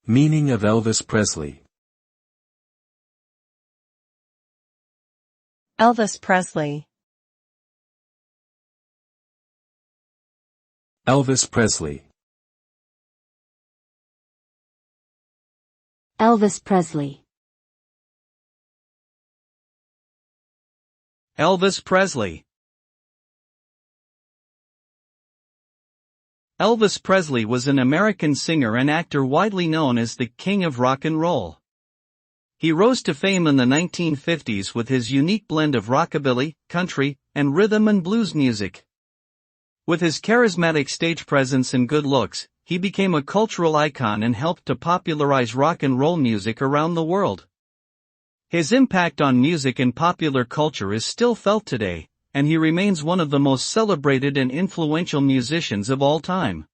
Meaning of Elvis Presley. Elvis Presley. Elvis Presley. Elvis Presley. Elvis Presley. Elvis Presley was an American singer and actor widely known as the King of Rock and Roll. He rose to fame in the 1950s with his unique blend of rockabilly, country, and rhythm and blues music. With his charismatic stage presence and good looks, he became a cultural icon and helped to popularize rock and roll music around the world. His impact on music and popular culture is still felt today, and he remains one of the most celebrated and influential musicians of all time.